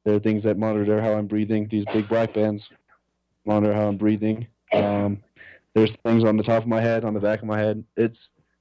There are things that monitor how I'm breathing. These big black bands monitor how I'm breathing. There's things on the top of my head, on the back of my head. It's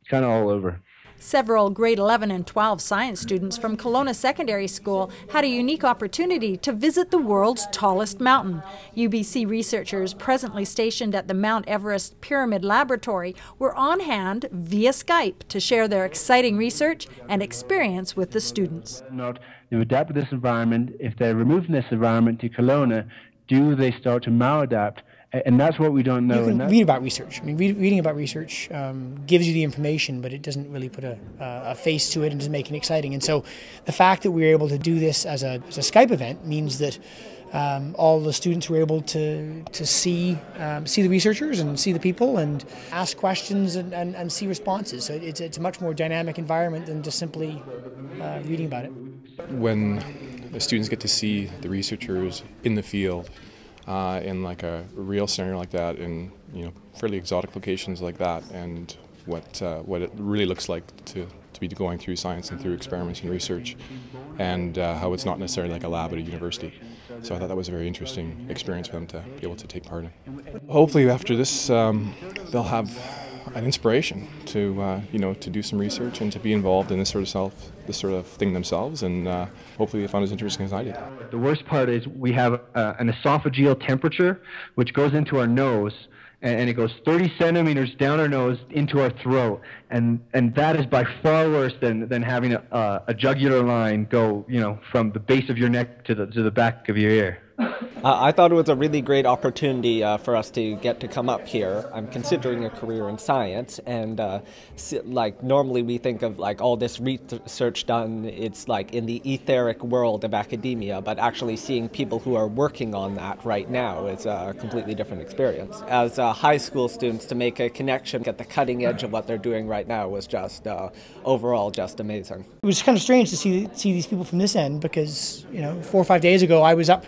kind of all over. Several grade 11 and 12 science students from Kelowna Secondary School had a unique opportunity to visit the world's tallest mountain. UBC researchers presently stationed at the Mount Everest Pyramid Laboratory were on hand via Skype to share their exciting research and experience with the students. Not to adapt to this environment. If they're removed from this environment to Kelowna, do they start to maladapt? And that's what we don't know. You can read about research. I mean, reading about research gives you the information, but it doesn't really put a face to it and doesn't make it exciting. And so the fact that we were able to do this as a Skype event means that all the students were able to see the researchers and see the people and ask questions and see responses. So it's a much more dynamic environment than just simply reading about it. When the students get to see the researchers in the field, in like a real scenario like that, in fairly exotic locations like that, and what it really looks like to be going through science and through experiments and research, and how it's not necessarily like a lab at a university. So I thought that was a very interesting experience for them to be able to take part in. Hopefully after this they'll have an inspiration to to do some research and to be involved in this sort of thing themselves, and hopefully they found it as interesting as I did. The worst part is we have an esophageal temperature which goes into our nose, and it goes 30 centimeters down our nose into our throat, and that is by far worse than having a jugular line go from the base of your neck to the back of your ear. I thought it was a really great opportunity for us to get to come up here. I'm considering a career in science, and like normally we think of like all this research done, it's like in the etheric world of academia, but actually seeing people who are working on that right now is a completely different experience. As high school students, to make a connection at the cutting edge of what they're doing right now was just overall just amazing. It was kind of strange to see these people from this end, because 4 or 5 days ago I was up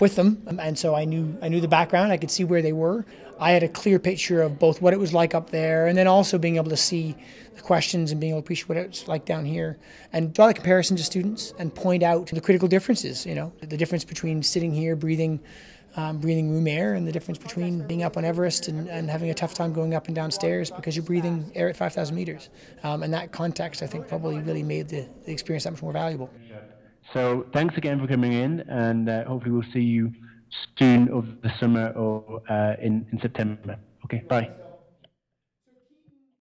with them, and so I knew the background. I could see where they were. I had a clear picture of both what it was like up there, and then also being able to see the questions and being able to appreciate what it's like down here, and draw the comparison to students and point out the critical differences. The difference between sitting here breathing room air, and the difference between being up on Everest and having a tough time going up and down stairs because you're breathing air at 5,000 meters. And that context, I think, probably really made the experience that much more valuable. So thanks again for coming in, and hopefully we'll see you soon over the summer or in September. Okay, bye.